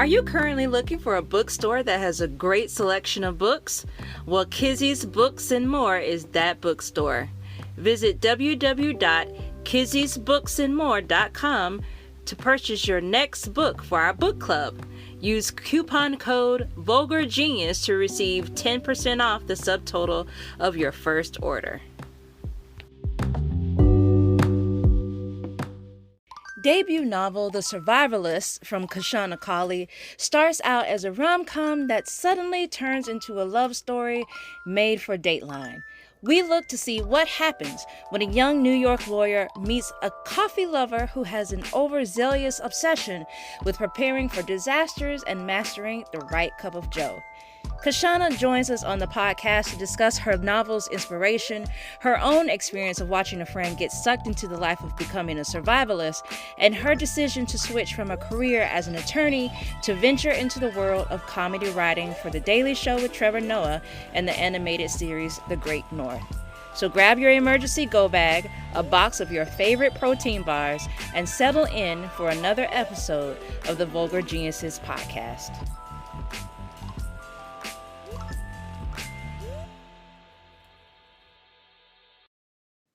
Are you currently looking for a bookstore that has a great selection of books? Well, Kizzy's Books and More is that bookstore. Visit www.kizzy'sbooksandmore.com to purchase your next book for our book club. Use coupon code VulgarGenius to receive 10% off the subtotal of your first order. Debut novel The Survivalists from Kashana Cauley starts out as a rom-com that suddenly turns into a love story made for Dateline. We look to see what happens when a young New York lawyer meets a coffee lover who has an overzealous obsession with preparing for disasters and mastering the right cup of joe. Kashana joins us on the podcast to discuss her novel's inspiration, her own experience of watching a friend get sucked into the life of becoming a survivalist, and her decision to switch from a career as an attorney to venture into the world of comedy writing for The Daily Show with Trevor Noah and the animated series The Great North. So grab your emergency go bag, a box of your favorite protein bars, and settle in for another episode of the Vulgar Geniuses podcast.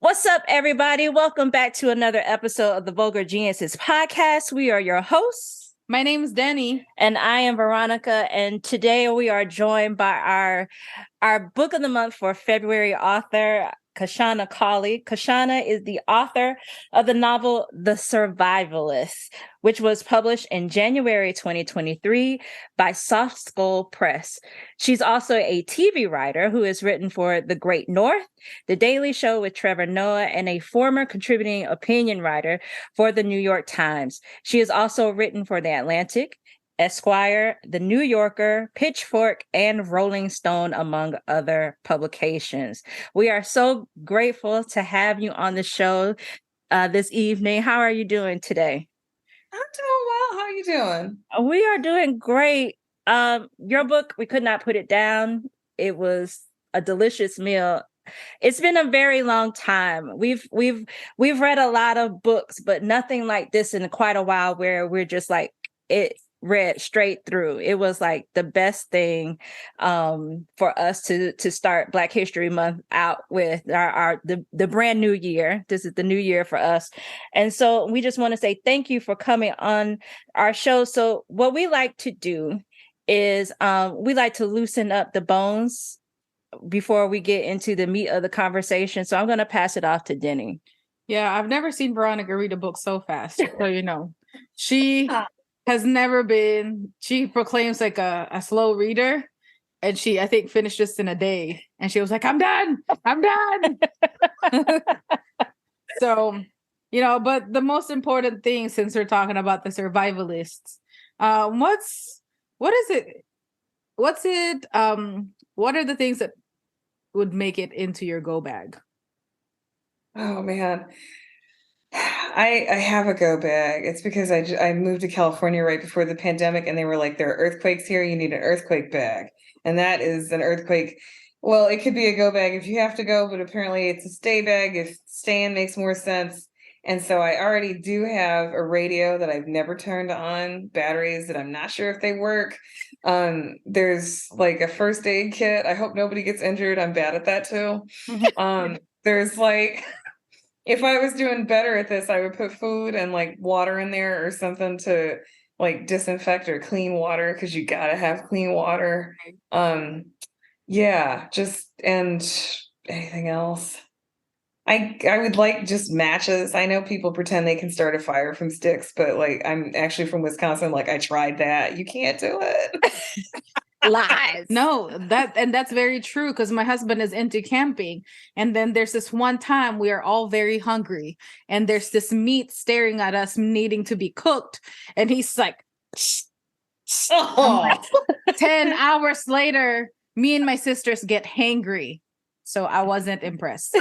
What's up, everybody? Welcome back to another episode of the Vulgar Geniuses podcast. We are your hosts. My name is Denny. And I am Veronica. And today we are joined by our book of the month for February author, Kashana Cauley. Kashana is the author of the novel The Survivalists, which was published in January 2023 by Soft Skull Press. She's also a TV writer who has written for The Great North, The Daily Show with Trevor Noah, and a former contributing opinion writer for The New York Times. She has also written for The Atlantic, Esquire, The New Yorker, Pitchfork, and Rolling Stone, among other publications. We are so grateful to have you on the show this evening. How are you doing today? I'm doing well. How are you doing? We are doing great. Your book, we could not put it down. It was a delicious meal. It's been a very long time. We've read a lot of books, but nothing like this in quite a while where we're just like it read straight through. It was like the best thing for us to start Black History Month out with the brand new year. This is the new year for us. And so we just want to say thank you for coming on our show. So what we like to do is we like to loosen up the bones before we get into the meat of the conversation. So I'm going to pass it off to Denny. Yeah, I've never seen Veronica read a book so fast. So, you know, she has never been, she proclaims like a slow reader. And she, I think, finished this in a day. And she was like, I'm done. So, you know, but the most important thing, since we're talking about the survivalists, what are the things that would make it into your go bag? Oh man, I have a go bag. It's because I moved to California right before the pandemic, and they were like, there are earthquakes here. You need an earthquake bag, and that is an earthquake. Well, it could be a go bag if you have to go, but apparently it's a stay bag if staying makes more sense. And so I already do have a radio that I've never turned on, batteries that I'm not sure if they work. There's like a first aid kit. I hope nobody gets injured. I'm bad at that too. There's like, if I was doing better at this, I would put food and like water in there or something to like disinfect or clean water, because you gotta have clean water. Yeah, just, and anything else. I would like just matches. I know people pretend they can start a fire from sticks, but like, I'm actually from Wisconsin. Like, I tried that. You can't do it. Lies. No, that's very true, because my husband is into camping, and then there's this one time we are all very hungry, and there's this meat staring at us needing to be cooked, and he's like, 10 hours later, me and my sisters get hangry. So I wasn't impressed.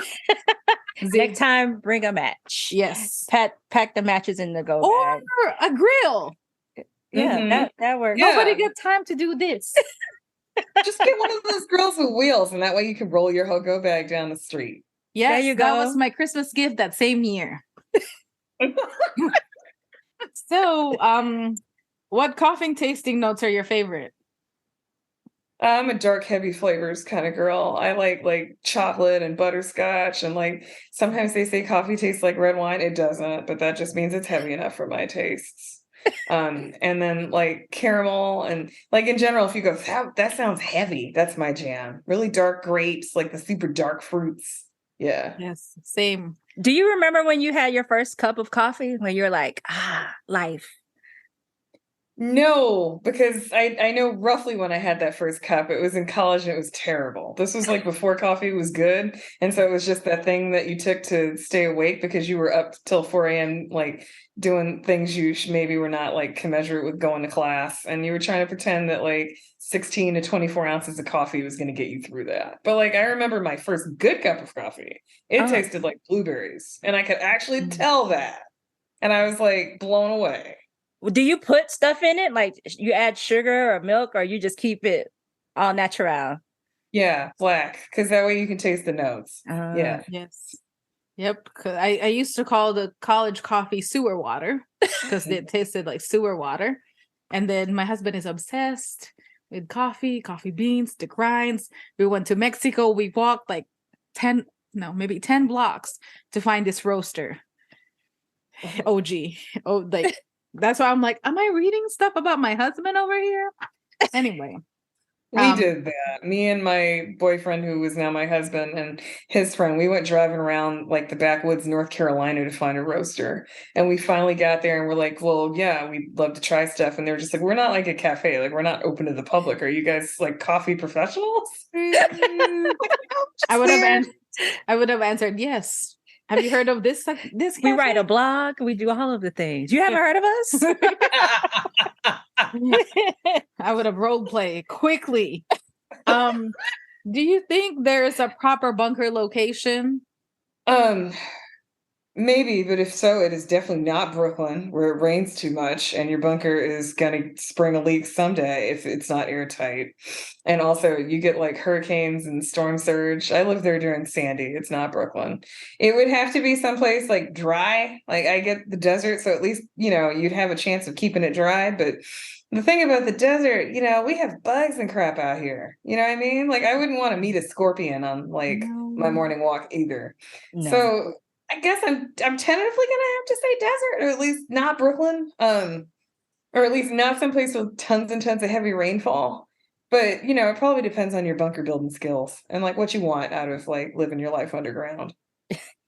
Next time, bring a match. Yes. Pack the matches in the go or bag. A grill. Yeah, that works. Yeah. Nobody got time to do this. Just get one of those grills with wheels, and that way you can roll your whole go bag down the street. Yes, there you go. That was my Christmas gift that same year. So, What coffee tasting notes are your favorite? I'm a dark, heavy flavors kind of girl. I like chocolate and butterscotch, and like sometimes they say coffee tastes like red wine. It doesn't, but that just means it's heavy enough for my tastes. And then like caramel and like in general, if you go, that sounds heavy, that's my jam. Really dark grapes, like the super dark fruits. Yeah. Yes, same. Do you remember when you had your first cup of coffee? When you're like, life. No, because I know roughly when I had that first cup. It was in college and it was terrible. This was like before coffee was good. And so it was just that thing that you took to stay awake because you were up till 4 a.m. like doing things you maybe were not like commensurate with going to class. And you were trying to pretend that like 16 to 24 ounces of coffee was going to get you through that. But like I remember my first good cup of coffee. It tasted like blueberries. And I could actually tell that. And I was like blown away. Do you put stuff in it? Like you add sugar or milk, or you just keep it all natural? Yeah, black, because that way you can taste the notes. Yeah. Yes. Yep. I used to call the college coffee sewer water because it tasted like sewer water. And then my husband is obsessed with coffee beans, the grinds. We went to Mexico. We walked like 10 blocks to find this roaster. OG. Oh, like that's why I'm like, am I reading stuff about my husband over here? Anyway. We did that. Me and my boyfriend, who was now my husband, and his friend, we went driving around like the backwoods, North Carolina to find a roaster. And we finally got there and we're like, well, yeah, we'd love to try stuff. And they're just like, we're not like a cafe. Like, we're not open to the public. Are you guys like coffee professionals? I would have answered yes. Have you heard of this cafe? We write a blog. We do all of the things. You haven't heard of us? I would have role played quickly. Do you think there is a proper bunker location? Maybe, but if so, it is definitely not Brooklyn, where it rains too much and your bunker is going to spring a leak someday if it's not airtight. And also, you get like hurricanes and storm surge. I lived there during Sandy. It's not Brooklyn. It would have to be someplace like dry. Like I get the desert, so at least, you'd have a chance of keeping it dry. But the thing about the desert, we have bugs and crap out here. You know what I mean? Like I wouldn't want to meet a scorpion on like my morning walk either. No. So I guess I'm tentatively gonna have to say desert, or at least not Brooklyn, or at least not someplace with tons and tons of heavy rainfall. But it probably depends on your bunker building skills and like what you want out of like living your life underground.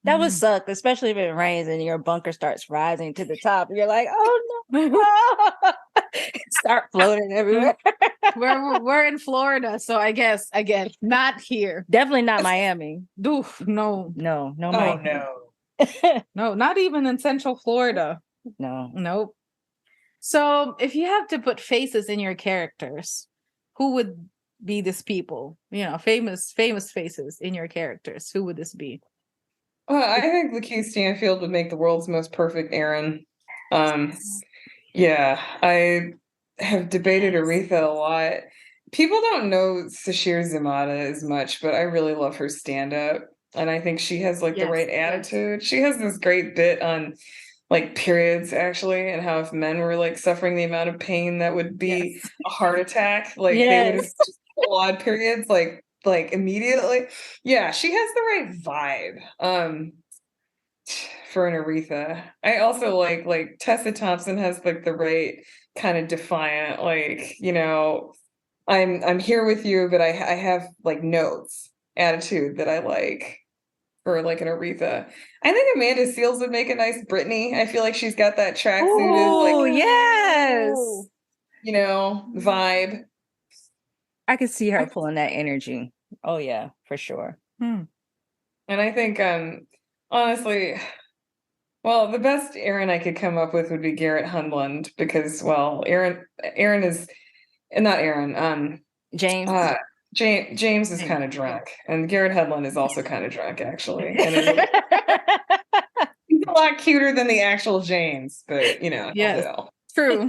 That would suck, especially if it rains and your bunker starts rising to the top. You're like, oh no, start floating everywhere. We're in Florida, so I guess again, not here. Definitely not Miami. Oof, no, Miami. No. No, not even in Central Florida. No. Nope. So if you have to put faces in your characters, who would be these people? Famous faces in your characters. Who would this be? I think Lakeith Stanfield would make the world's most perfect Aaron. Yeah, I have debated Aretha a lot. People don't know Sashir Zamata as much, but I really love her stand-up. And I think she has like the right attitude. She has this great bit on like periods actually, and how if men were like suffering the amount of pain that would be a heart attack, like they would have just odd periods like immediately. Yeah, she has the right vibe. For an Aretha. I also like Tessa Thompson has like the right kind of defiant, like, I'm here with you, but I have like notes attitude that I like for like an Aretha. I think Amanda Seales would make a nice Britney. I feel like she's got that tracksuited, like yes, vibe. I could see her pulling that energy. Oh yeah, for sure. And I think honestly, well, the best Aaron I could come up with would be Garrett Hundlund because, well, Aaron is not Aaron. James. James is kind of drunk, and Garrett Hedlund is also kind of drunk, actually. And he's a lot cuter than the actual James, but yes, true.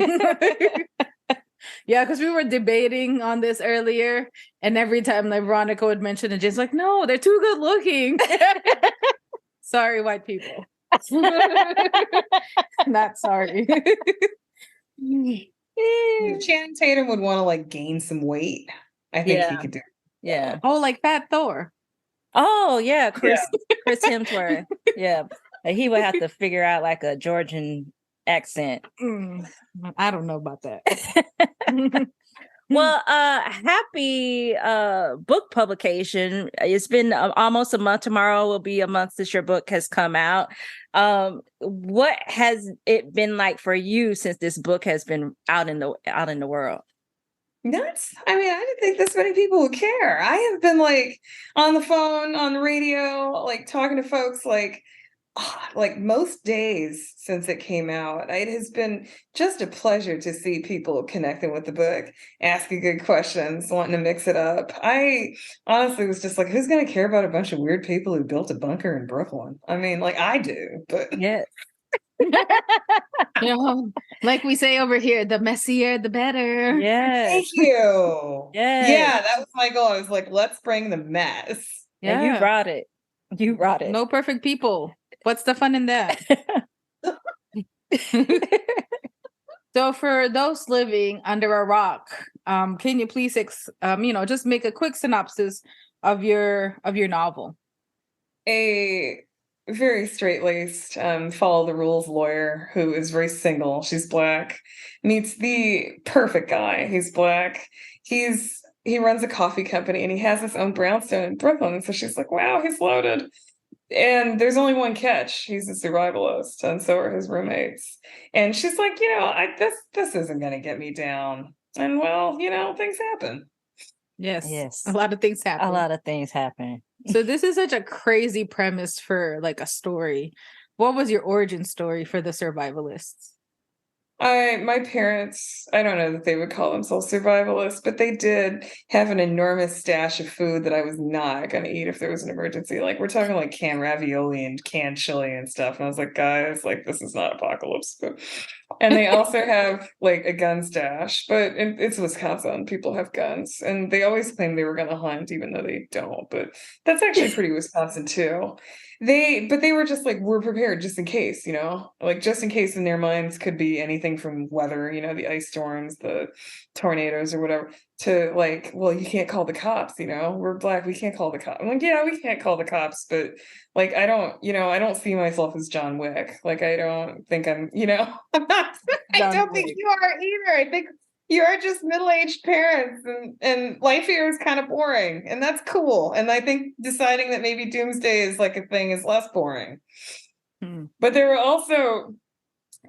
Yeah, because we were debating on this earlier, and every time like Veronica would mention it, James like, no, they're too good looking. Sorry, white people. Not sorry. Channing Tatum would want to like gain some weight. I think he could do it. Yeah. Oh, like Fat Thor. Oh yeah, Chris Hemsworth. Yeah. Like, he would have to figure out like a Georgian accent. I don't know about that. Well, happy book publication. It's been almost a month. Tomorrow will be a month since your book has come out. What has it been like for you since this book has been out in the world? Nuts. I mean, I didn't think this many people would care. I have been like on the phone, on the radio, like talking to folks like most days since it came out. It has been just a pleasure to see people connecting with the book, asking good questions, wanting to mix it up. I honestly was just like, who's going to care about a bunch of weird people who built a bunker in Brooklyn? I mean, like I do, but yeah. Like we say over here, the messier, the better. Yeah. Thank you. Yes. Yeah, that was my goal. I was like, let's bring the mess. Yeah. And you brought it. You brought it. No perfect people. What's the fun in that? So for those living under a rock, can you please just make a quick synopsis of your novel? A very straight-laced, follow the rules lawyer who is very single. She's Black, meets the perfect guy. He's Black. He runs a coffee company and he has his own brownstone in Brooklyn. And so she's like, wow, he's loaded. And there's only one catch. He's a survivalist, and so are his roommates. And she's like, this isn't going to get me down. And well, things happen. Yes. A lot of things happen. So this is such a crazy premise for like a story. What was your origin story for the Survivalists? My parents, I don't know that they would call themselves survivalists, but they did have an enormous stash of food that I was not going to eat if there was an emergency. Like we're talking like canned ravioli and canned chili and stuff. And I was like, guys, like this is not apocalypse. And they also have like a gun stash, but it's Wisconsin. People have guns, and they always claim they were going to hunt, even though they don't. But that's actually pretty Wisconsin too. They were just like, we're prepared just in case, like just in case in their minds could be anything from weather, the ice storms, the tornadoes or whatever, to like, well, you can't call the cops, we're Black, we can't call the cops. I'm like, yeah, we can't call the cops, but like, I don't see myself as John Wick. Like, I don't think I'm, I'm not, I don't think you are either. I think you are just middle-aged parents and life here is kind of boring, and that's cool. And I think deciding that maybe doomsday is like a thing is less boring. But there were also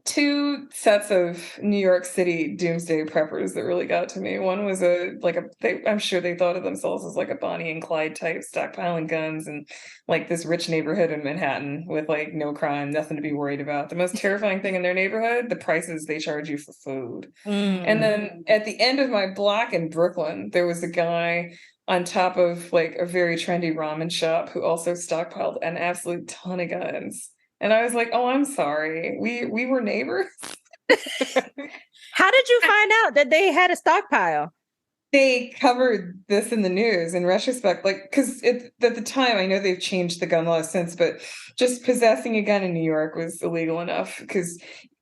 two sets of New York City doomsday preppers that really got to me. One was I'm sure they thought of themselves as like a Bonnie and Clyde type, stockpiling guns and like this rich neighborhood in Manhattan with like no crime, nothing to be worried about. The most terrifying thing in their neighborhood, the prices they charge you for food. And then at the end of my block in Brooklyn, there was a guy on top of like a very trendy ramen shop who also stockpiled an absolute ton of guns. And I was like, oh, I'm sorry. We were neighbors. How did you find out that they had a stockpile? They covered this in the news in retrospect, like, because at the time, I know they've changed the gun law since, but just possessing a gun in New York was illegal enough because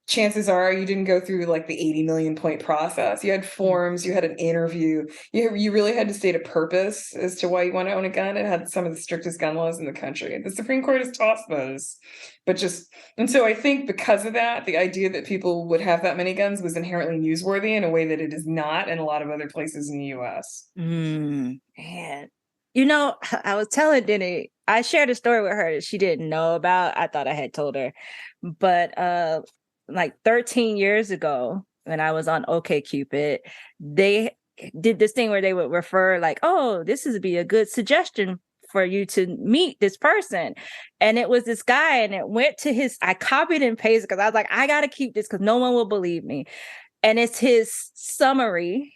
chances are you didn't go through like the 80 million point process. You had forms, you had an interview, you really had to state a purpose as to why you want to own a gun. It had some of the strictest gun laws in the country. The Supreme Court has tossed those, and so I think because of that, the idea that people would have that many guns was inherently newsworthy in a way that it is not in a lot of other places in the US. Man. I was telling Denny, I shared a story with her that she didn't know about. I thought I had told her, but like 13 years ago when I was on OkCupid, they did this thing where they would refer like, oh, this would be a good suggestion for you to meet this person. And it was this guy, and it went to I copied and pasted because I was like, I got to keep this because no one will believe me. And it's his self-summary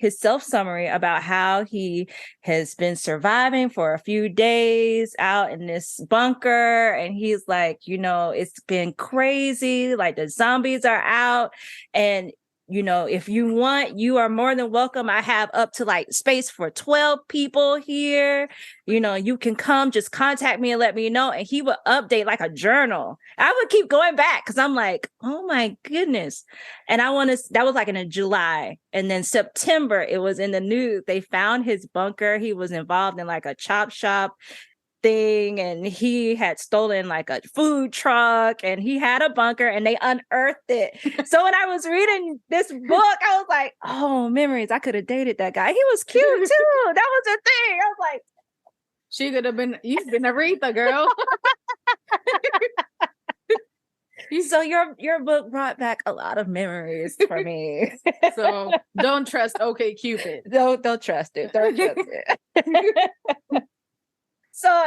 about how he has been surviving for a few days out in this bunker. And he's like, it's been crazy. Like the zombies are out. And, if you want, you are more than welcome. I have up to like space for 12 people here. You can come, just contact me and let me know. And he would update like a journal. I would keep going back because I'm like, oh my goodness. And that was like in July. And then September, it was in the news. They found his bunker. He was involved in like a chop shop thing, and he had stolen like a food truck, and he had a bunker, and they unearthed it. So when I was reading this book, I was like, oh, memories. I could have dated that guy. He was cute too. That was the thing. I was like, she could have been, you've been Aretha, girl. So your book brought back a lot of memories for me. So don't trust OK Cupid. Don't trust it. Don't trust it. So,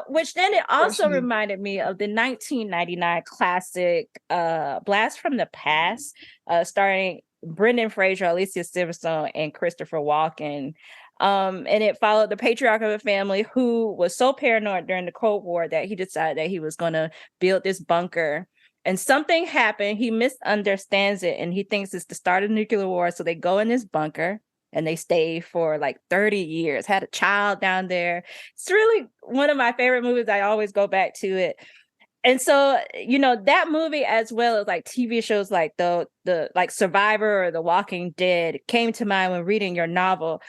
which then it also reminded me of the 1999 classic Blast from the Past, starring Brendan Fraser, Alicia Silverstone, and Christopher Walken. And it followed the patriarch of a family who was so paranoid during the Cold War that he decided that he was going to build this bunker. And something happened. He misunderstands it, and he thinks it's the start of the nuclear war. So they go in this bunker. And they stayed for like 30 years, had a child down there. It's really one of my favorite movies. I always go back to it. And so, that movie, as well as like TV shows like the like Survivor or The Walking Dead, came to mind when reading your novel.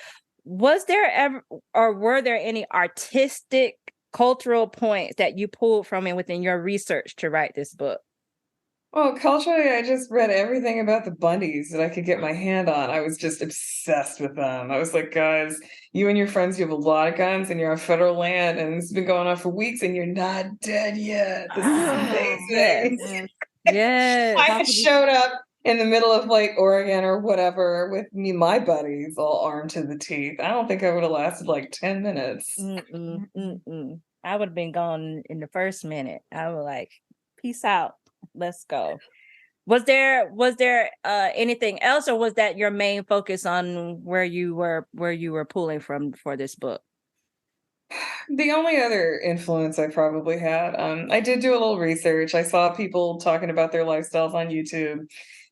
Was there ever, or were there any artistic, cultural points that you pulled from it within your research to write this book? Well, culturally, I just read everything about the Bundys that I could get my hand on. I was just obsessed with them. I was like, guys, you and your friends, you have a lot of guns and you're on federal land and it's been going on for weeks and you're not dead yet. This is amazing. Yes. I showed up in the middle of like Oregon or whatever with my buddies all armed to the teeth. I don't think I would have lasted like 10 minutes. I would have been gone in the first minute. I was like, peace out. Let's go. Was there anything else, or was that your main focus on where you were pulling from for this book? The only other influence I probably had, I did do a little research. I saw people talking about their lifestyles on YouTube.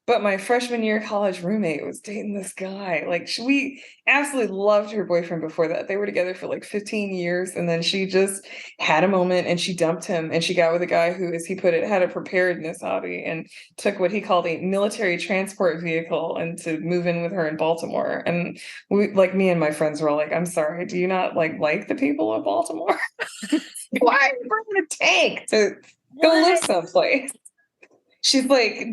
But my freshman year college roommate was dating this guy. Like, we absolutely loved her boyfriend before that. They were together for like 15 years. And then she just had a moment and she dumped him. And she got with a guy who, as he put it, had a preparedness hobby and took what he called a military transport vehicle and to move in with her in Baltimore. And we, like, me and my friends were all like, I'm sorry, do you not like the people of Baltimore? Why are you bringing a tank to go live someplace? She's like,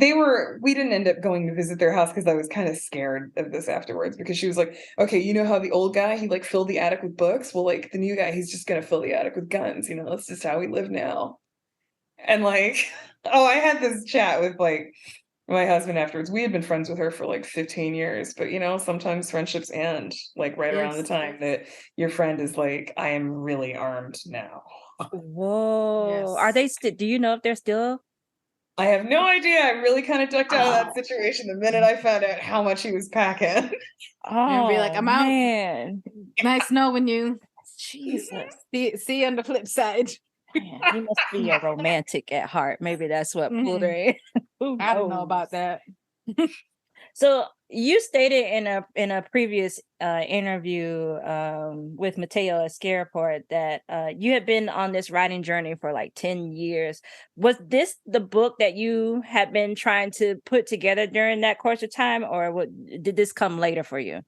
we didn't end up going to visit their house because I was kind of scared of this afterwards, because she was like, okay, you know how the old guy, he like filled the attic with books? Well, like the new guy, he's just going to fill the attic with guns. That's just how we live now. And like, I had this chat with like my husband afterwards. We had been friends with her for like 15 years, but sometimes friendships end like right around the time that your friend is like, I am really armed now. Whoa. Yes. Are they still, do you know if they're still? I have no idea. I really kind of ducked out of that situation the minute I found out how much he was packing. And be like, I'm out. Man. Nice knowing you. Jesus. See you on the flip side. Man, he must be a romantic at heart. Maybe that's what pulled her in. I don't know about that. So you stated in a previous interview with Mateo Escaraport that you had been on this writing journey for like 10 years. Was this the book that you had been trying to put together during that course of time, or did this come later for you?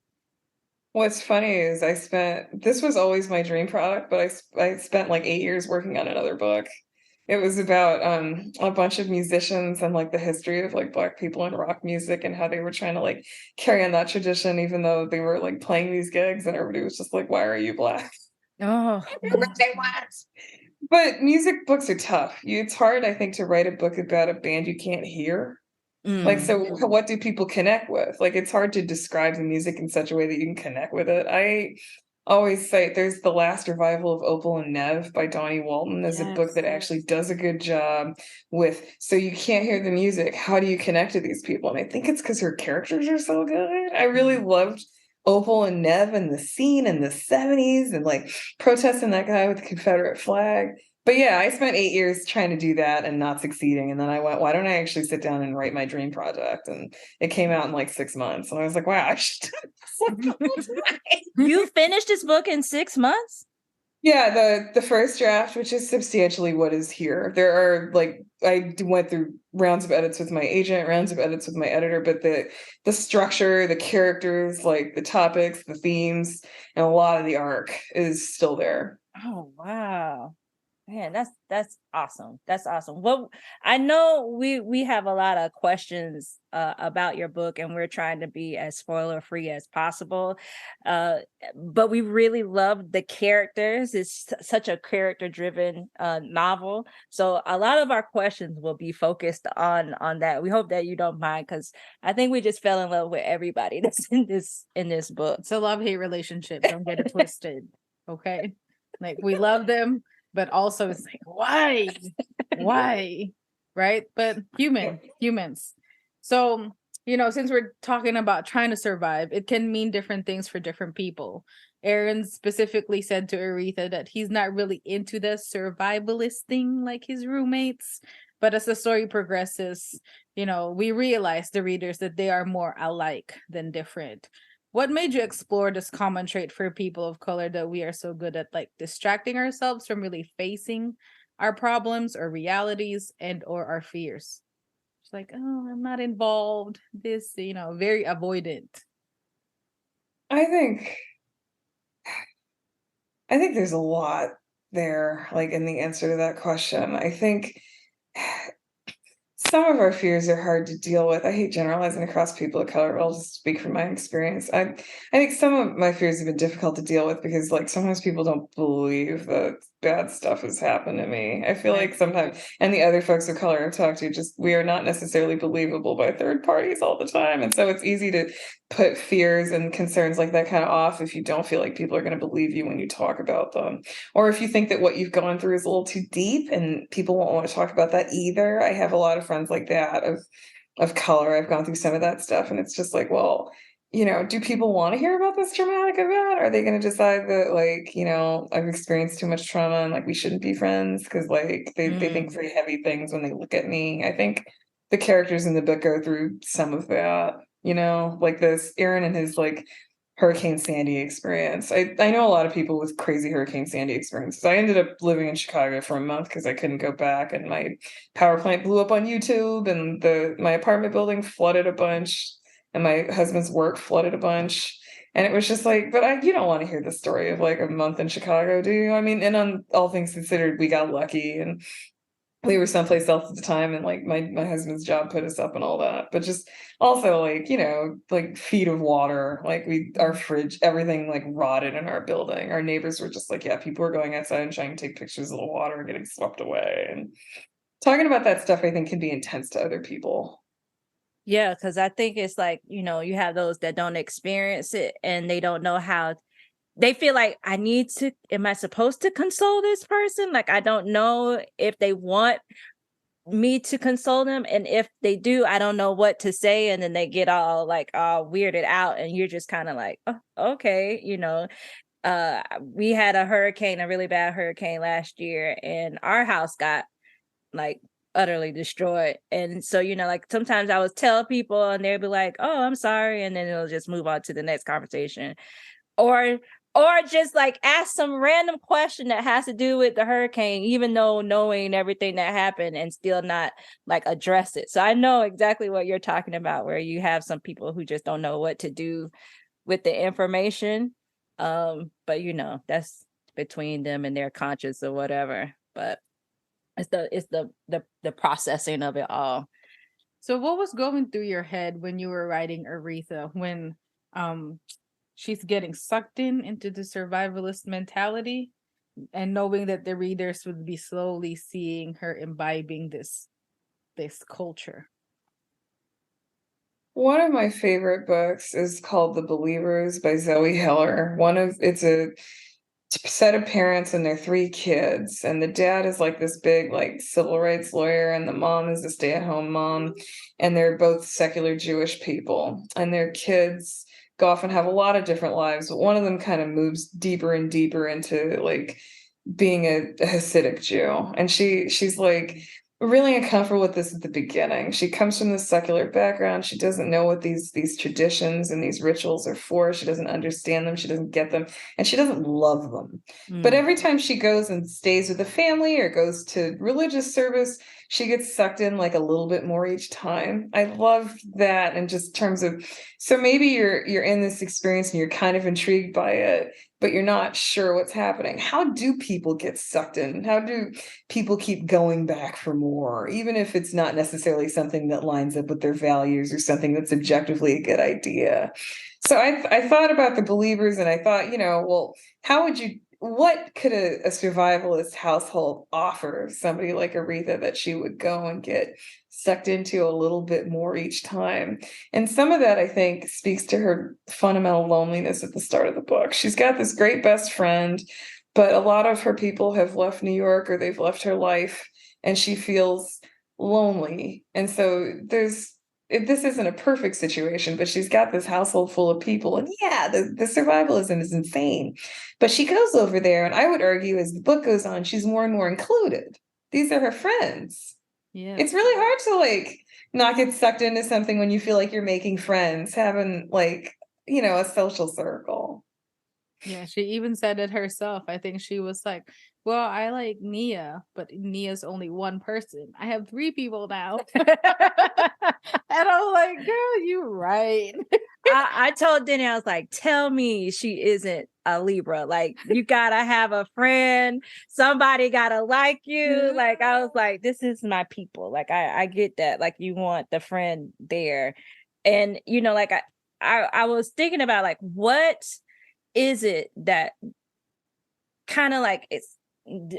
What's funny is this was always my dream product, but I spent like 8 years working on another book. It was about a bunch of musicians and like the history of like Black people in rock music and how they were trying to like carry on that tradition, even though they were like playing these gigs and everybody was just like, why are you Black? Oh, but music books are tough. It's hard, I think, to write a book about a band you can't hear. Like, so what do people connect with? Like, it's hard to describe the music in such a way that you can connect with it. I always cite, there's The Last Revival of Opal and Nev by Donnie Walton as a book that actually does a good job with, so you can't hear the music. How do you connect to these people? And I think it's because her characters are so good. I really loved Opal and Nev and the scene in the 70s and like protesting that guy with the Confederate flag. But yeah, I spent 8 years trying to do that and not succeeding. And then I went, why don't I actually sit down and write my dream project? And it came out in like 6 months. And I was like, wow, I should do this. You finished this book in 6 months? Yeah, the first draft, which is substantially what is here. There are like went through rounds of edits with my agent, rounds of edits with my editor, but the structure, the characters, like the topics, the themes, and a lot of the arc is still there. Oh, wow. Man, that's awesome. That's awesome. Well, I know we have a lot of questions about your book, and we're trying to be as spoiler free as possible. But we really love the characters. It's such a character driven novel. So a lot of our questions will be focused on that. We hope that you don't mind, because I think we just fell in love with everybody that's in this book. It's a love-hate relationship. Don't get it twisted. Okay. Like, we love them, but also it's like, why, right? But humans. So, since we're talking about trying to survive, it can mean different things for different people. Aaron specifically said to Aretha that he's not really into the survivalist thing like his roommates, but as the story progresses, we realize, the readers, that they are more alike than different. What made you explore this common trait for people of color, that we are so good at like distracting ourselves from really facing our problems or realities and or our fears? It's like, oh, I'm not involved. This, very avoidant. I think there's a lot there, like in the answer to that question. I think some of our fears are hard to deal with. I hate generalizing across people of color, but I'll just speak from my experience. I think some of my fears have been difficult to deal with because like sometimes people don't believe that bad stuff has happened to me. I feel like sometimes, and the other folks of color I've talked to, just we are not necessarily believable by third parties all the time. And so it's easy to put fears and concerns like that kind of off if you don't feel like people are going to believe you when you talk about them. Or if you think that what you've gone through is a little too deep and people won't want to talk about that either. I have a lot of friends like that of color. I've gone through some of that stuff, and it's just like, well, do people want to hear about this traumatic event? Are they going to decide that, like, I've experienced too much trauma and like we shouldn't be friends because like they think very heavy things when they look at me? I think the characters in the book go through some of that, like this Aaron and his like Hurricane Sandy experience. I know a lot of people with crazy Hurricane Sandy experiences. I ended up living in Chicago for a month because I couldn't go back, and my power plant blew up on YouTube, and my apartment building flooded a bunch, and my husband's work flooded a bunch. And it was just like, but you don't want to hear the story of like a month in Chicago, do you? I mean, and on all things considered, we got lucky and we were someplace else at the time, and like my husband's job put us up and all that, but just also like like feet of water, like our fridge, everything like rotted in our building. Our neighbors were just like, yeah, people were going outside and trying to take pictures of the water and getting swept away. And talking about that stuff, I think, can be intense to other people. Yeah, because I think it's like, you have those that don't experience it and they don't know how. They feel like, am I supposed to console this person? Like, I don't know if they want me to console them. And if they do, I don't know what to say. And then they get all weirded out. And you're just kind of like, oh, okay. We had a really bad hurricane last year, and our house got like utterly destroyed. And so, like sometimes I would tell people and they'd be like, oh, I'm sorry. And then it'll just move on to the next conversation. Or just like ask some random question that has to do with the hurricane, even though knowing everything that happened, and still not like address it. So I know exactly what you're talking about, where you have some people who just don't know what to do with the information. But that's between them and their conscience or whatever. But it's the processing of it all. So what was going through your head when you were writing Aretha, when she's getting sucked into the survivalist mentality, and knowing that the readers would be slowly seeing her imbibing this culture? One of my favorite books is called The Believers by Zoe Heller. It's a set of parents and their 3 kids, and the dad is like this big like civil rights lawyer, and the mom is a stay-at-home mom, and they're both secular Jewish people, and their kids go off and have a lot of different lives, but one of them kind of moves deeper and deeper into like being a Hasidic Jew. And she's like really uncomfortable with this at the beginning. She comes from this secular background. She doesn't know what these traditions and these rituals are for. She doesn't understand them. She doesn't get them, and she doesn't love them. But every time she goes and stays with the family or goes to religious service, she gets sucked in like a little bit more each time. I love that in just terms of, so maybe you're in this experience and you're kind of intrigued by it, but you're not sure what's happening. How do people get sucked in? How do people keep going back for more, even if it's not necessarily something that lines up with their values or something that's objectively a good idea? So I thought about the believers, and I thought, well, what could a survivalist household offer somebody like Aretha that she would go and get sucked into a little bit more each time? And some of that, I think, speaks to her fundamental loneliness at the start of the book. She's got this great best friend, but a lot of her people have left New York or they've left her life, and she feels lonely. And so this isn't a perfect situation, but she's got this household full of people. And yeah, the survivalism is insane. But she goes over there, and I would argue as the book goes on, she's more and more included. These are her friends. Yeah. It's really hard to like not get sucked into something when you feel like you're making friends, having like, a social circle. Yeah, she even said it herself. I think she was like, well, I like Nia, but Nia's only one person. I have 3 people now. And I'm like, girl, you right. I told Denny, I was like, tell me she isn't a Libra. Like, you gotta have a friend. Somebody gotta like you. Like, I was like, this is my people. Like, I get that. Like, you want the friend there. And, like, I was thinking about, like, what is it that kind of like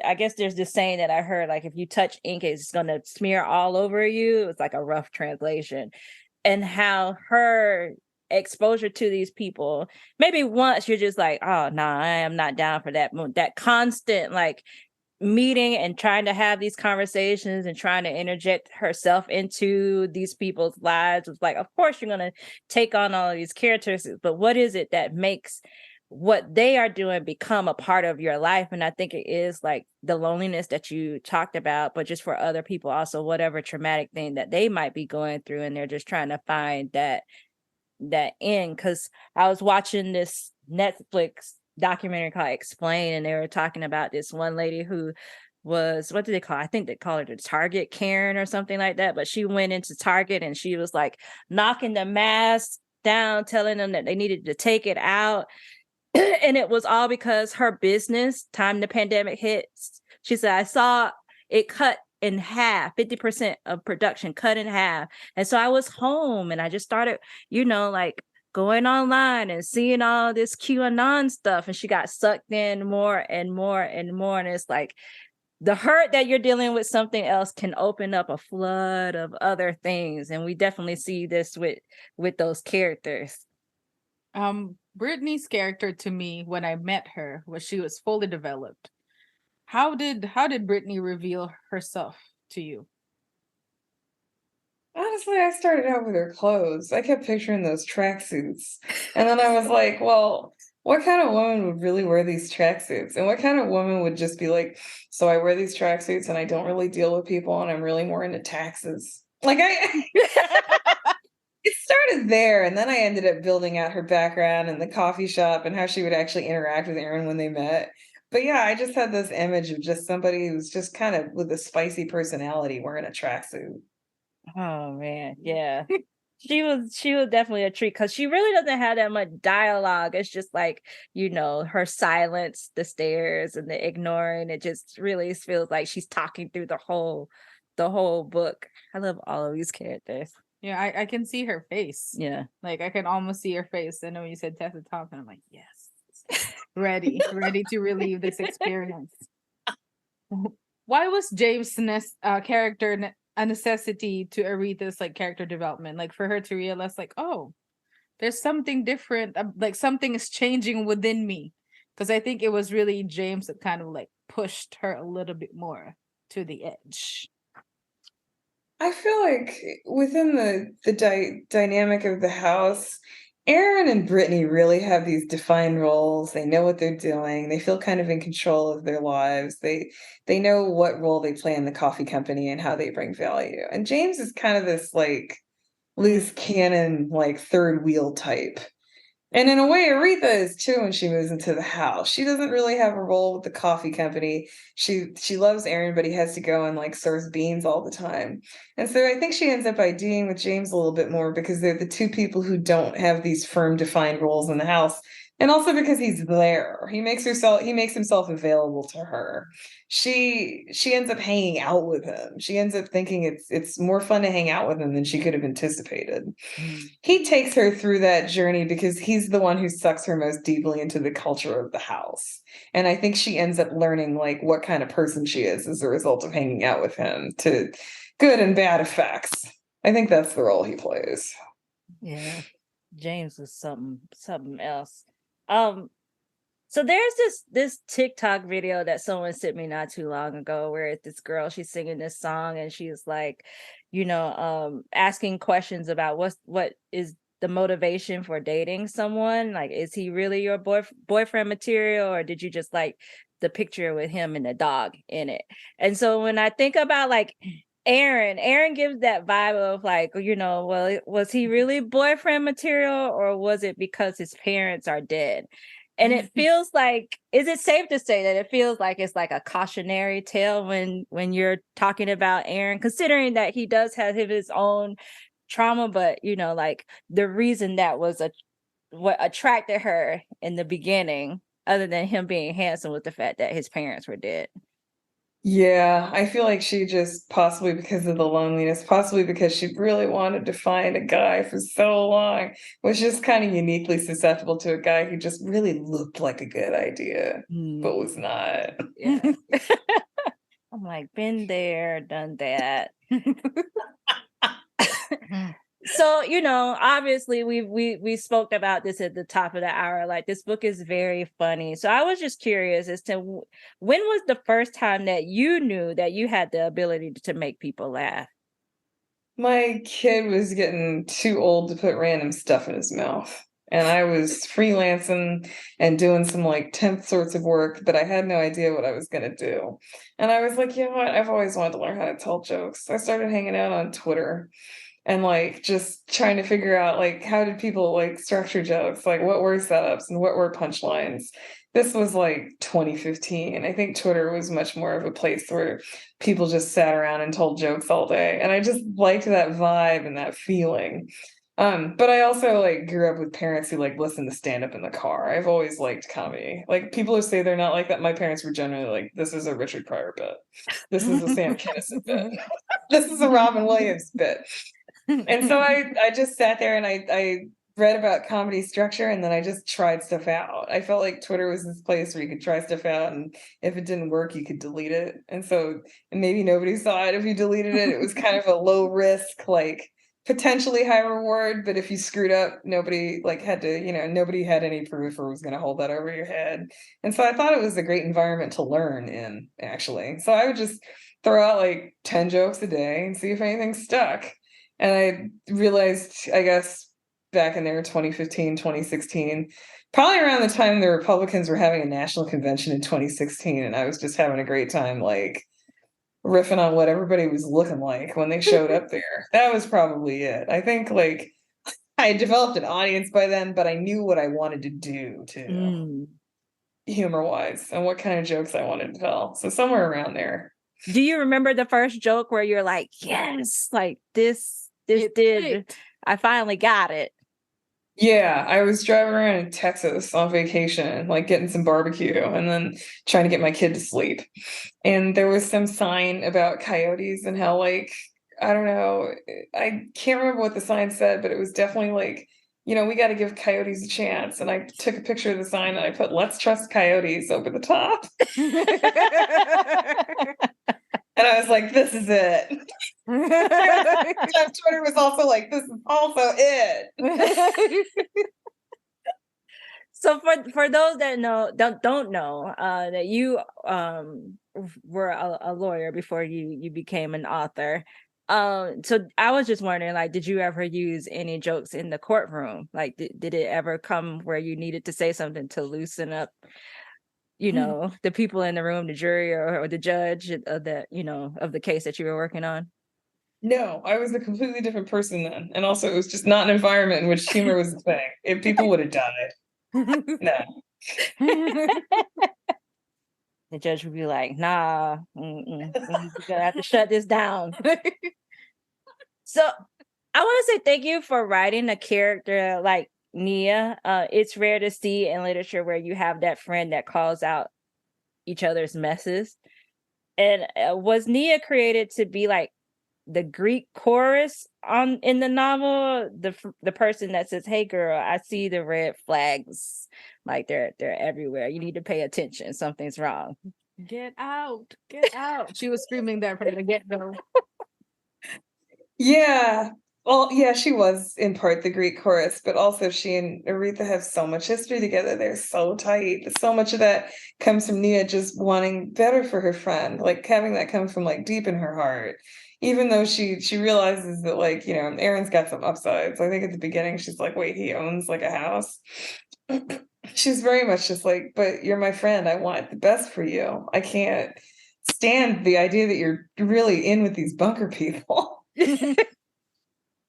I guess there's this saying that I heard, like, if you touch ink, it's going to smear all over you. It's like a rough translation. And how her exposure to these people, maybe once you're just like, oh, no, I am not down for that. That constant, like, meeting and trying to have these conversations and trying to interject herself into these people's lives was like, of course, you're going to take on all of these characteristics, but what is it that makes what they are doing become a part of your life? And I think it is like the loneliness that you talked about, but just for other people also, whatever traumatic thing that they might be going through, and they're just trying to find that end. Because I was watching this Netflix documentary called Explain, and they were talking about this one lady who was, what do they call it? I think they call her the Target Karen or something like that, but she went into Target and she was like knocking the mask down, telling them that they needed to take it out. And it was all because her business, time the pandemic hits, she said, I saw it cut in half, 50% of production cut in half. And so I was home and I just started, like going online and seeing all this QAnon stuff. And she got sucked in more and more and more. And it's like the hurt that you're dealing with something else can open up a flood of other things. And we definitely see this with those characters. Brittany's character to me when I met her was she was fully developed. How did Brittany reveal herself to you? Honestly, I started out with her clothes. I kept picturing those tracksuits. And then I was like, well, what kind of woman would really wear these tracksuits? And what kind of woman would just be like, so I wear these tracksuits and I don't really deal with people and I'm really more into taxes. Like it started there, and then I ended up building out her background and the coffee shop and how she would actually interact with Aaron when they met. But yeah, I just had this image of just somebody who's just kind of with a spicy personality wearing a tracksuit. Oh man, yeah. She was definitely a treat because she really doesn't have that much dialogue. It's just like, her silence, the stares and the ignoring. It just really feels like she's talking through the whole book. I love all of these characters. Yeah, I can see her face. Yeah. Like I can almost see her face. And then when you said Tessa Thompson, I'm like, yes. ready to relive this experience. Why was James' character a necessity to Aretha's like character development? Like for her to realize like, oh, there's something different, like something is changing within me. Because I think it was really James that kind of like pushed her a little bit more to the edge. I feel like within the dynamic of the house, Aaron and Brittany really have these defined roles. They know what they're doing. They feel kind of in control of their lives. They know what role they play in the coffee company and how they bring value. And James is kind of this like loose cannon, like third wheel type. And in a way, Aretha is too when she moves into the house. She doesn't really have a role with the coffee company. She loves Aaron, but he has to go and like serves beans all the time. And so I think she ends up IDing with James a little bit more because they're the two people who don't have these firm defined roles in the house. And also because he's there. He makes himself available to her. She ends up hanging out with him. She ends up thinking it's more fun to hang out with him than she could have anticipated. He takes her through that journey because he's the one who sucks her most deeply into the culture of the house. And I think she ends up learning like what kind of person she is as a result of hanging out with him, to good and bad effects. I think that's the role he plays. Yeah. James is something else. So there's this TikTok video that someone sent me not too long ago where it's this girl, she's singing this song and she's like, asking questions about what is the motivation for dating someone. Like, is he really your boyfriend material, or did you just like the picture with him and the dog in it? And so when I think about like Aaron gives that vibe of like, well, was he really boyfriend material, or was it because his parents are dead? And it feels like, is it safe to say that it feels like it's like a cautionary tale when you're talking about Aaron, considering that he does have his own trauma, but like the reason that was what attracted her in the beginning, other than him being handsome, was the fact that his parents were dead. Yeah, I feel like she just possibly because of the loneliness, possibly because she really wanted to find a guy for so long, was just kind of uniquely susceptible to a guy who just really looked like a good idea, but was not. Yeah. I'm like, been there, done that. So, obviously we spoke about this at the top of the hour. Like, this book is very funny. So I was just curious as to when was the first time that you knew that you had the ability to make people laugh? My kid was getting too old to put random stuff in his mouth. And I was freelancing and doing some like temp sorts of work, but I had no idea what I was going to do. And I was like, you know what? I've always wanted to learn how to tell jokes. I started hanging out on Twitter and like just trying to figure out like how did people like structure jokes, like what were setups and what were punchlines. This was like 2015. I think Twitter was much more of a place where people just sat around and told jokes all day, and I just liked that vibe and that feeling. But I also like grew up with parents who like listen to stand up in the car. I've always liked comedy. Like people who say they're not like that, my parents were generally like, this is a Richard Pryor bit, this is a Sam Kinison bit, this is a Robin Williams bit. And so I just sat there and I read about comedy structure, and then I just tried stuff out. I felt like Twitter was this place where you could try stuff out, and if it didn't work, you could delete it. And so and maybe nobody saw it if you deleted it. It was kind of a low risk, like potentially high reward, but if you screwed up, nobody like had to, nobody had any proof or was going to hold that over your head. And so I thought it was a great environment to learn in, actually. So I would just throw out like 10 jokes a day and see if anything stuck. And I realized, I guess, back in there, 2015, 2016, probably around the time the Republicans were having a national convention in 2016, and I was just having a great time, like riffing on what everybody was looking like when they showed up there. That was probably it. I think like I had developed an audience by then, but I knew what I wanted to do too, humor wise, and what kind of jokes I wanted to tell. So somewhere around there. Do you remember the first joke where you're like, yes, like this did, I finally got it? Yeah, I was driving around in Texas on vacation, like getting some barbecue and then trying to get my kid to sleep. And there was some sign about coyotes and how, like, I don't know, I can't remember what the sign said, but it was definitely like, we got to give coyotes a chance. And I took a picture of the sign and I put, let's trust coyotes over the top. And I was like, this is it. Twitter was also like, this is also it. So for those that don't know, that you were a lawyer before you became an author. So I was just wondering, like, did you ever use any jokes in the courtroom? Like, did it ever come where you needed to say something to loosen up, the people in the room, the jury or the judge of of the case that you were working on? No, I was a completely different person then. And also, it was just not an environment in which humor was a thing. If people would have died. No. The judge would be like, nah, you're gonna have to shut this down. So I want to say thank you for writing a character like Nia. It's rare to see in literature where you have that friend that calls out each other's messes. And was Nia created to be like the Greek chorus in the novel, the person that says, "Hey, girl, I see the red flags, like they're everywhere. You need to pay attention. Something's wrong. Get out, get out." She was screaming that from the get-go. Yeah. Well, yeah, she was in part the Greek chorus, but also she and Aretha have so much history together. They're so tight. So much of that comes from Nia just wanting better for her friend, like having that come from like deep in her heart. Even though she realizes that like, Aaron's got some upsides. I think at the beginning she's like, wait, he owns like a house. She's very much just like, but you're my friend. I want the best for you. I can't stand the idea that you're really in with these bunker people.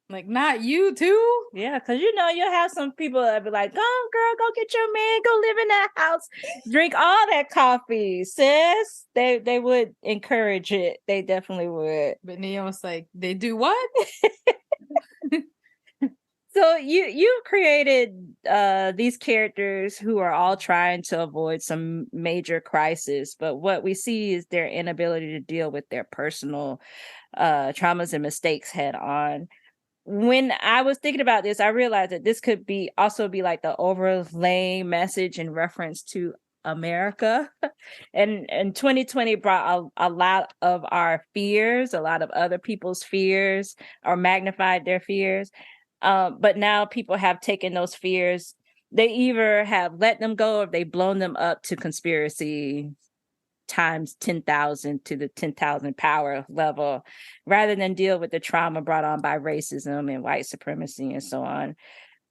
Like, not you too? Yeah, because you'll have some people that be like, "Go, girl, go get your man, go live in that house, drink all that coffee, sis." They would encourage it. They definitely would. But Nia was like, "They do what?" So you created these characters who are all trying to avoid some major crisis, but what we see is their inability to deal with their personal traumas and mistakes head on. When I was thinking about this, I realized that this could also be like the overlaying message in reference to America. And 2020 brought a lot of our fears, a lot of other people's fears, or magnified their fears. But now people have taken those fears. They either have let them go or they've blown them up to conspiracy times 10,000 to the 10,000 power level, rather than deal with the trauma brought on by racism and white supremacy and so on.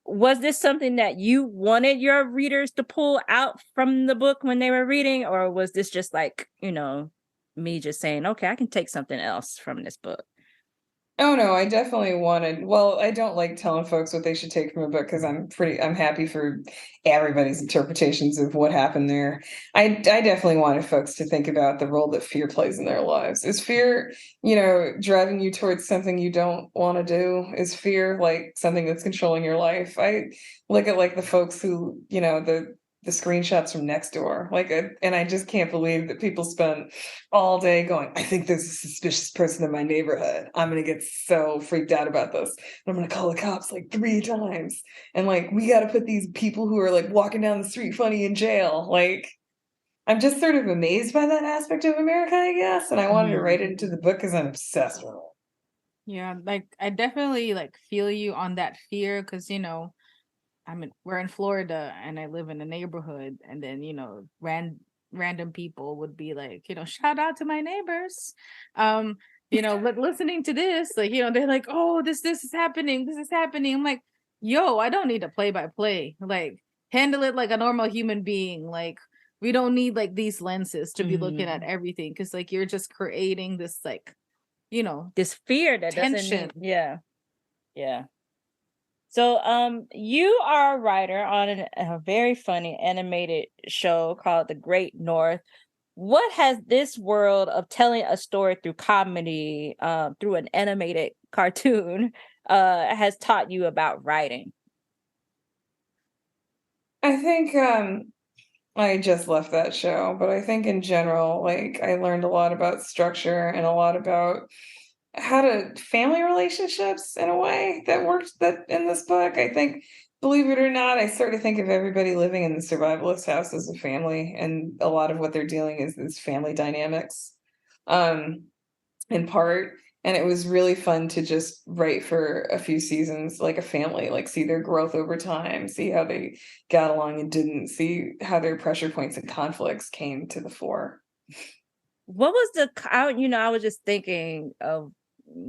Was this something that you wanted your readers to pull out from the book when they were reading, or was this just like, me just saying, okay, I can take something else from this book? Oh no, I definitely well, I don't like telling folks what they should take from a book because I'm happy for everybody's interpretations of what happened there. I definitely wanted folks to think about the role that fear plays in their lives. Is fear, driving you towards something you don't want to do? Is fear like something that's controlling your life? I look at like the folks who, the screenshots from Nextdoor. And I just can't believe that people spend all day going, I think there's a suspicious person in my neighborhood. I'm going to get so freaked out about this. I'm going to call the cops like 3 times. And like, we got to put these people who are like walking down the street funny in jail. Like, I'm just sort of amazed by that aspect of America, I guess. And I wanted to write it into the book because I'm obsessed with it. Yeah, like I definitely like feel you on that fear because we're in Florida and I live in a neighborhood, and then random people would be like, shout out to my neighbors. Listening to this, like, they're like, oh, this is happening, this is happening. I'm like, yo, I don't need a play by play. Like, handle it like a normal human being. Like, we don't need like these lenses to be looking at everything because like you're just creating this like, this fear that tension. doesn't need, yeah. So, you are a writer on a very funny animated show called The Great North. What has this world of telling a story through comedy, through an animated cartoon, has taught you about writing? I think I just left that show, but I think in general, like I learned a lot about structure and a lot about how to family relationships in a way that worked that in this book. I think, believe it or not, I sort of think of everybody living in the survivalist house as a family, and a lot of what they're dealing is family dynamics, in part. And it was really fun to just write for a few seasons, like a family, like see their growth over time, see how they got along and didn't, see how their pressure points and conflicts came to the fore. What was I was just thinking of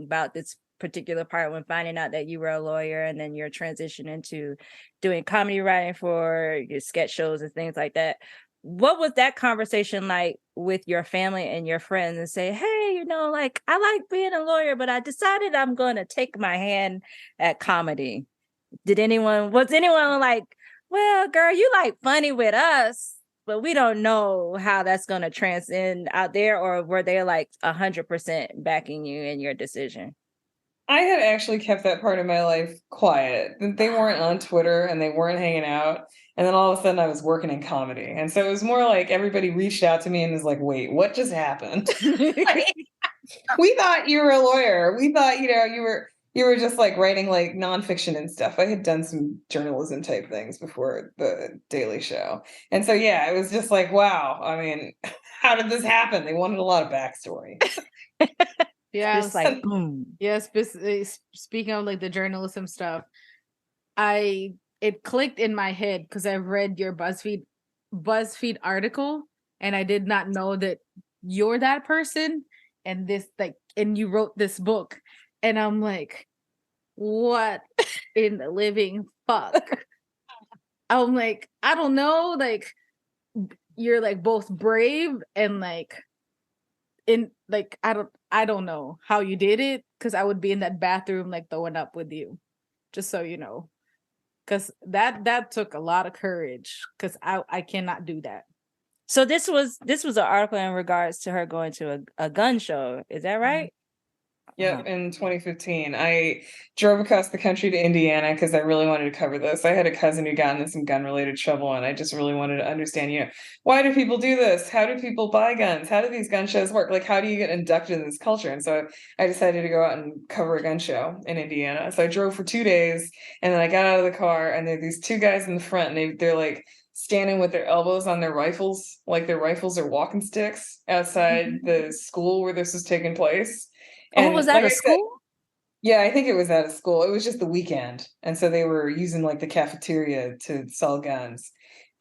about this particular part when finding out that you were a lawyer and then your transition into doing comedy writing for your sketch shows and things like that. What was that conversation like with your family and your friends and say, hey, you know, like I like being a lawyer, but I decided I'm going to take my hand at comedy. Was anyone like, well, girl, you like funny with us, but we don't know how that's going to transcend out there? Or were they like 100% backing you in your decision? I had actually kept that part of my life quiet. They weren't on Twitter and they weren't hanging out. And then all of a sudden I was working in comedy. And so it was more like everybody reached out to me and was like, wait, what just happened? Like, we thought you were a lawyer. We thought, you were just like writing like nonfiction and stuff. I had done some journalism type things before the Daily Show. And so, yeah, it was just like, wow. I mean, how did this happen? They wanted a lot of backstory. Yeah, just like boom. Yes, speaking of like the journalism stuff, it clicked in my head because I read your BuzzFeed article, and I did not know that you're that person, and you wrote this book, and I'm like, what in the living fuck? I'm like, I don't know, like you're like both brave and like in like I don't know how you did it, because I would be in that bathroom like throwing up with you, just so you know, because that took a lot of courage, because I cannot do that. So this was an article in regards to her going to a gun show, is that right? Yep, in 2015. I drove across the country to Indiana because I really wanted to cover this. I had a cousin who got into some gun-related trouble, and I just really wanted to understand, why do people do this? How do people buy guns? How do these gun shows work? Like, how do you get inducted in this culture? And so I decided to go out and cover a gun show in Indiana. So I drove for 2 days, and then I got out of the car, and there are these two guys in the front, and they're like standing with their elbows on their rifles, like their rifles are walking sticks outside the school where this was taking place. And was that like a school? Yeah, I think it was at a school. It was just the weekend. And so they were using like the cafeteria to sell guns.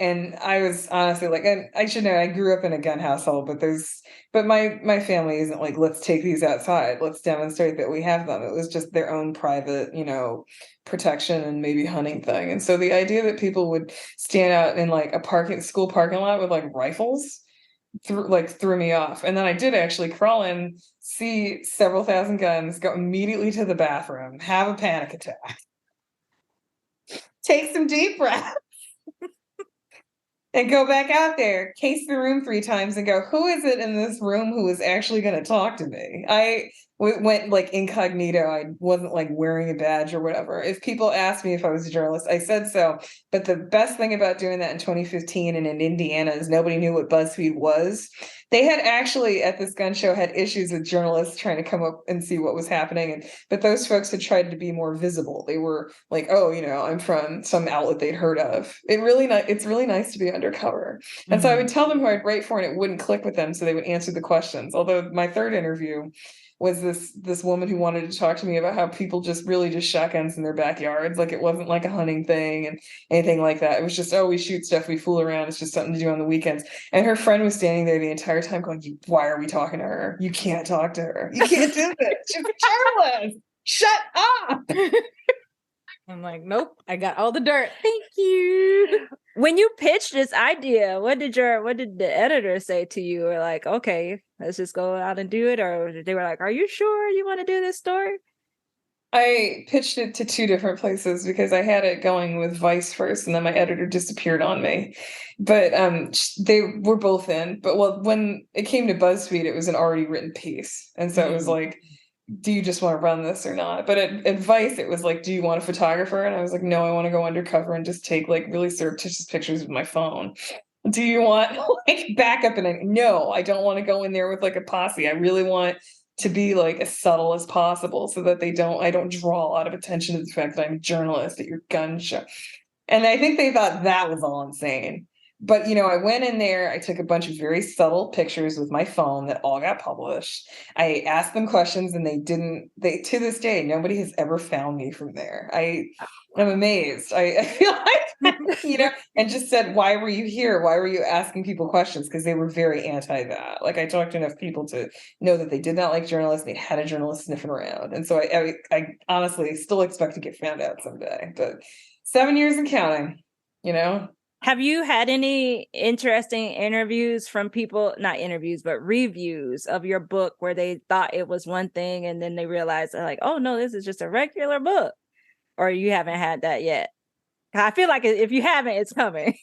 And I was honestly like, and I should know I grew up in a gun household, but my family isn't like, let's take these outside. Let's demonstrate that we have them. It was just their own private, protection and maybe hunting thing. And so the idea that people would stand out in like school parking lot with like rifles threw me off. And then I did actually crawl in, see several thousand guns, go immediately to the bathroom, have a panic attack, take some deep breaths, and go back out there, case the room 3 times and go, who is it in this room who is actually going to talk to me? I went like incognito. I wasn't like wearing a badge or whatever. If people asked me if I was a journalist, I said so. But the best thing about doing that in 2015 and in Indiana is nobody knew what BuzzFeed was. They had actually at this gun show had issues with journalists trying to come up and see what was happening. But those folks had tried to be more visible. They were like, oh, I'm from some outlet they'd heard of. It's really nice to be undercover. And so I would tell them who I'd write for, and it wouldn't click with them. So they would answer the questions. Although my third interview was this woman who wanted to talk to me about how people just shot guns in their backyards. Like it wasn't like a hunting thing and anything like that. It was just, oh, we shoot stuff, we fool around. It's just something to do on the weekends. And her friend was standing there the entire time going, why are we talking to her? You can't talk to her. You can't do this. She's a journalist. Shut up. I'm like, nope, I got all the dirt. Thank you. When you pitched this idea, what did the editor say to you? Or like, okay, let's just go out and do it? Or they were like, are you sure you want to do this story? I pitched it to 2 different places because I had it going with Vice first, and then my editor disappeared on me. But they were both in. But when it came to BuzzFeed, it was an already written piece. And so it was like, do you just want to run this or not? But at Vice, it was like, do you want a photographer? And I was like, no, I want to go undercover and just take like really surreptitious pictures with my phone. Do you want like backup? And no, I don't want to go in there with like a posse. I really want to be like as subtle as possible so that I don't draw a lot of attention to the fact that I'm a journalist at your gun show. And I think they thought that was all insane. But, I went in there, I took a bunch of very subtle pictures with my phone that all got published. I asked them questions and to this day, nobody has ever found me from there. I'm amazed. I feel like, and just said, why were you here? Why were you asking people questions? Because they were very anti that. Like, I talked to enough people to know that they did not like journalists. They had a journalist sniffing around. And so I honestly still expect to get found out someday. But 7 years and counting, Have you had any interesting interviews from people, not interviews, but reviews of your book where they thought it was one thing and then they realized they're like, oh no, this is just a regular book? Or you haven't had that yet? I feel like if you haven't, it's coming.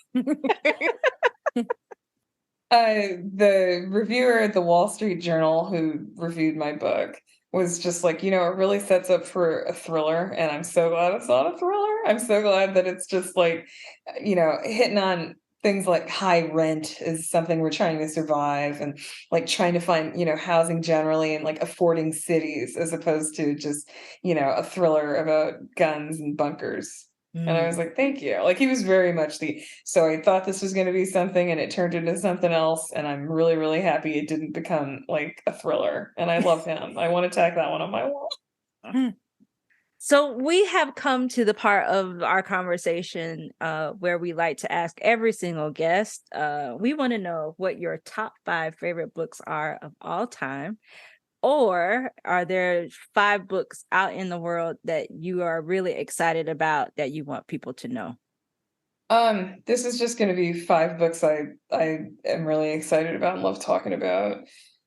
The reviewer at the Wall Street Journal who reviewed my book was just like, it really sets up for a thriller, and I'm so glad it's not a thriller. I'm so glad that it's just like, hitting on things like high rent is something we're trying to survive, and like trying to find, housing generally, and like affording cities, as opposed to just, a thriller about guns and bunkers. And I was like, thank you. Like, he was very much so I thought this was going to be something and it turned into something else. And I'm really, really happy it didn't become like a thriller. And I love him. I want to tack that one on my wall. So we have come to the part of our conversation where we like to ask every single guest. We want to know what your top 5 favorite books are of all time. Or are there 5 books out in the world that you are really excited about that you want people to know? This is just going to be 5 books I am really excited about and love talking about.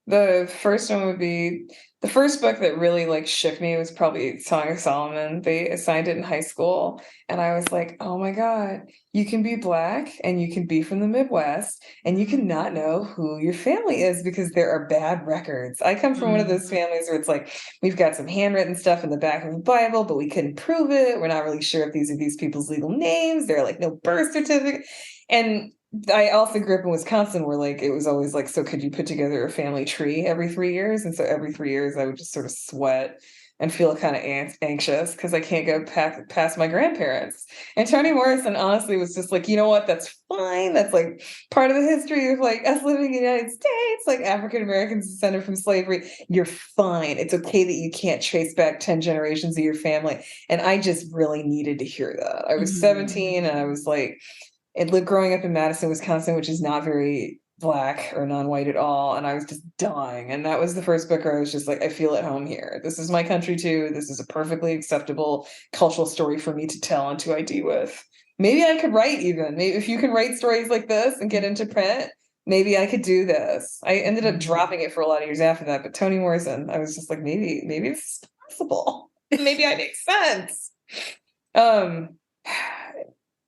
The first one would be the first book that really like shook me was probably Song of Solomon. They assigned it in high school, and I was like, oh my God, you can be Black and you can be from the Midwest and you can not know who your family is because there are bad records. I come from one of those families where it's like, we've got some handwritten stuff in the back of the Bible, but we couldn't prove it. We're not really sure if these are these people's legal names. They're like no birth certificate. And I also grew up in Wisconsin where like it was always like, so could you put together a family tree every 3 years? And so every 3 years I would just sort of sweat and feel kind of anxious because I can't go past my grandparents. And Toni Morrison honestly was just like, you know what, that's fine. That's like part of the history of like us living in the United States, like African Americans descended from slavery. You're fine. It's okay that you can't trace back 10 generations of your family. And I just really needed to hear that. I was 17 and I was like, growing up in Madison, Wisconsin, which is not very Black or non-white at all, and I was just dying. And that was the first book where I was just like, I feel at home here. This is my country too. This is a perfectly acceptable cultural story for me to tell and to ID with. Maybe I could write even. Maybe if you can write stories like this and get into print, maybe I could do this. I ended up dropping it for a lot of years after that, but Toni Morrison, I was just like, maybe this is possible. Maybe I make sense.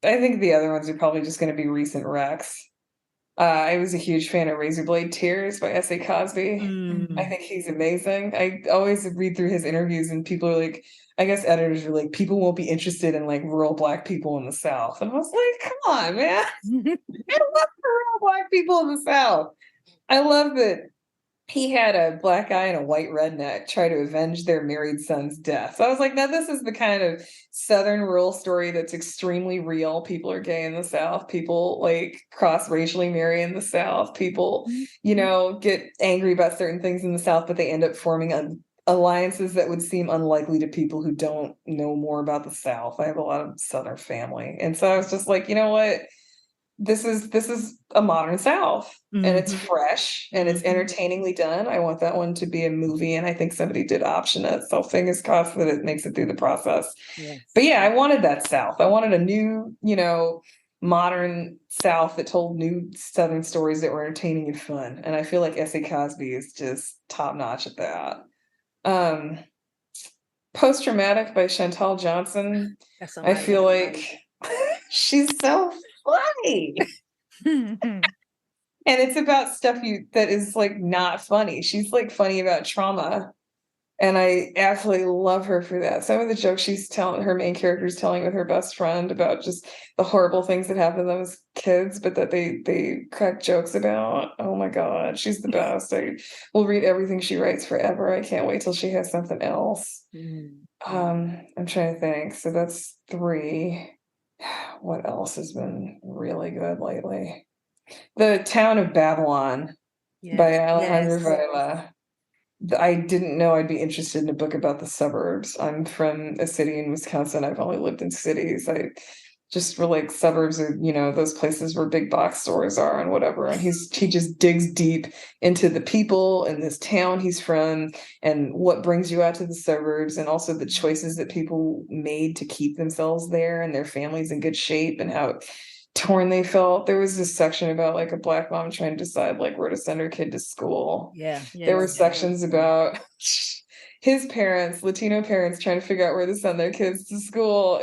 I think the other ones are probably just going to be recent wrecks. I was a huge fan of Razorblade Tears by S.A. Cosby. I think he's amazing. I always read through his interviews and people are like, I guess editors are like, people won't be interested in like rural Black people in the South. And I was like, come on, man. I love rural Black people in the South. I love that he had a Black guy and a white redneck try to avenge their married son's death. So I was like, now this is the kind of Southern rural story that's extremely real. People are gay in the South. People like cross-racially marry in the South. People, get angry about certain things in the South, but they end up forming alliances that would seem unlikely to people who don't know more about the South. I have a lot of Southern family. And so I was just like, you know what? This is a modern South, and it's fresh and it's entertainingly done. I want that one to be a movie, and I think somebody did option it. So fingers crossed that it makes it through the process. Yes. But yeah, I wanted that South. I wanted a new, modern South that told new Southern stories that were entertaining and fun. And I feel like S.A. Cosby is just top notch at that. Post Traumatic by Chantal Johnson. I feel like she's so funny. And it's about stuff that is like not funny. She's like funny about trauma. And I absolutely love her for that. Some of the jokes her main character is telling with her best friend about just the horrible things that happen to them as kids, but that they crack jokes about. Oh my God, she's the best. I will read everything she writes forever. I can't wait till she has something else. I'm trying to think. So that's 3. What else has been really good lately? The Town of Babylon by Alejandro Viola. I didn't know I'd be interested in a book about the suburbs. I'm from a city in Wisconsin. I've only lived in cities. I just were like suburbs are, those places where big box stores are and whatever. And he just digs deep into the people in this town he's from and what brings you out to the suburbs and also the choices that people made to keep themselves there and their families in good shape and how torn they felt. There was this section about like a Black mom trying to decide like where to send her kid to school. There were sections about his parents, Latino parents, trying to figure out where to send their kids to school.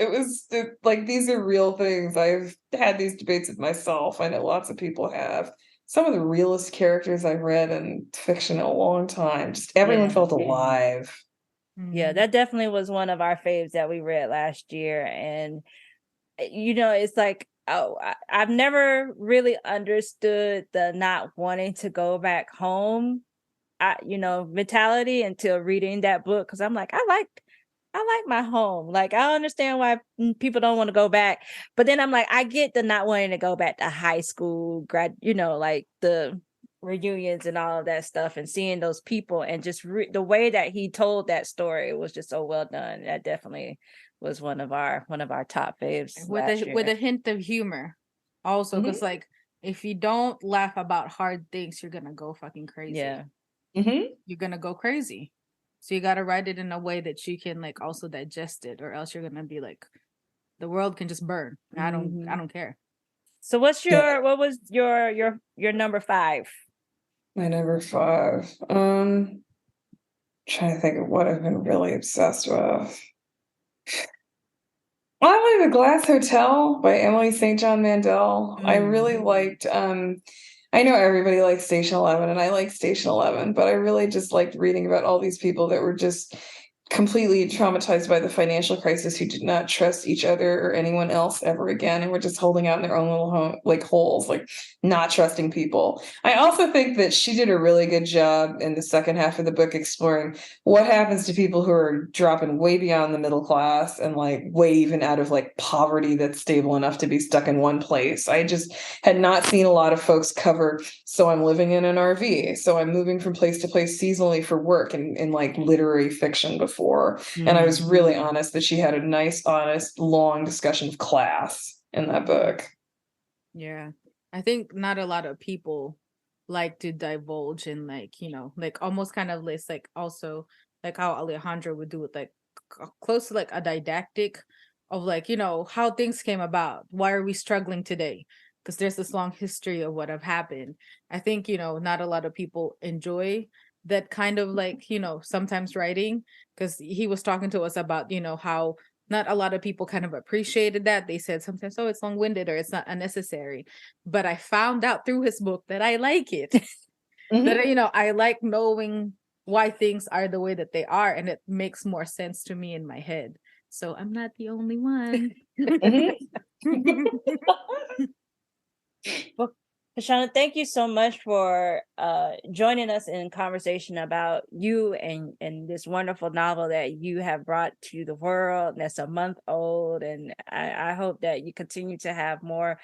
Like, these are real things. I've had these debates with myself. I know lots of people have. Some of the realest characters I've read in fiction in a long time. Just everyone felt alive. Yeah, that definitely was one of our faves that we read last year. And, it's like, I've never really understood the not wanting to go back home, mentality until reading that book. Cause I'm like, I like my home. Like, I understand why people don't want to go back, but then I'm like, I get the not wanting to go back to high school, like the reunions and all of that stuff and seeing those people and just the way that he told that story was just so well done. That definitely was one of our top faves with a hint of humor also, because like if you don't laugh about hard things, you're gonna go fucking crazy. You're gonna go crazy, so you got to write it in a way that you can like also digest it, or else you're gonna be like, the world can just burn. I don't care. So what was your number 5? My number 5, trying to think of what I've been really obsessed with. I like The Glass Hotel by Emily St. John Mandel. I really liked, I know everybody likes Station 11, and I like Station 11, but I really just liked reading about all these people that were just completely traumatized by the financial crisis, who did not trust each other or anyone else ever again, and were just holding out in their own little holes, like not trusting people. I also think that she did a really good job in the second half of the book exploring what happens to people who are dropping way beyond the middle class and like way even out of like poverty that's stable enough to be stuck in one place. I just had not seen a lot of folks cover, so I'm living in an RV, so I'm moving from place to place seasonally for work in like literary fiction before. And I was really honest that she had a nice, honest, long discussion of class in that book. Yeah. I think not a lot of people like to divulge in like, like almost kind of list, like also like how Alejandro would do it, like close to like a didactic of like, how things came about. Why are we struggling today? Because there's this long history of what have happened. I think, not a lot of people enjoy that kind of like, sometimes writing, because he was talking to us about, how not a lot of people kind of appreciated that. They said sometimes, oh, it's long-winded or it's not unnecessary. But I found out through his book that I like it. That, I like knowing why things are the way that they are, and it makes more sense to me in my head. So I'm not the only one. Well, Kashana, thank you so much for joining us in conversation about you and this wonderful novel that you have brought to the world. That's a month old, and I hope that you continue to have more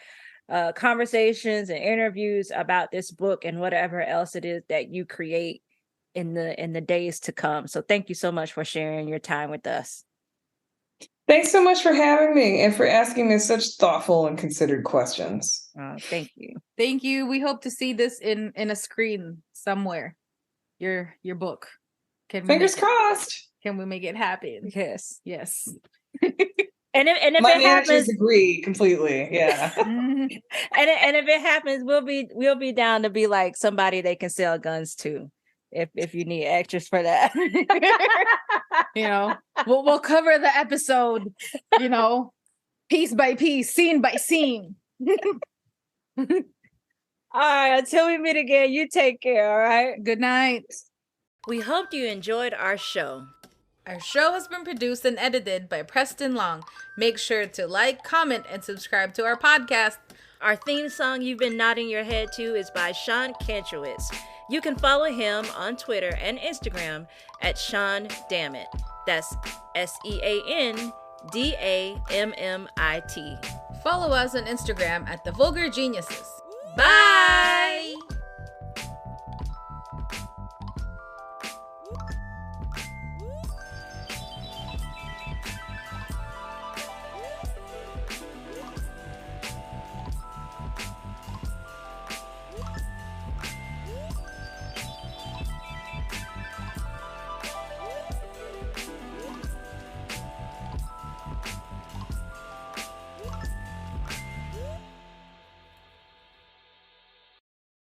conversations and interviews about this book and whatever else it is that you create in the days to come. So thank you so much for sharing your time with us. Thanks so much for having me and for asking me such thoughtful and considered questions. Thank you. Thank you. We hope to see this in a screen somewhere. Your book. Fingers crossed. Can we make it happen? Yes. And if my managers agree completely, yeah. and if it happens, we'll be down to be like somebody they can sell guns to. If you need extras for that. We'll cover the episode, piece by piece, scene by scene. All right, until we meet again, you take care, all right? Good night. We hope you enjoyed our show. Our show has been produced and edited by Preston Long. Make sure to like, comment, and subscribe to our podcast. Our theme song you've been nodding your head to is by Sean Kantrowitz. You can follow him on Twitter and Instagram at Sean Dammit. That's SeanDammit. Follow us on Instagram at The Vulgar Geniuses. Bye.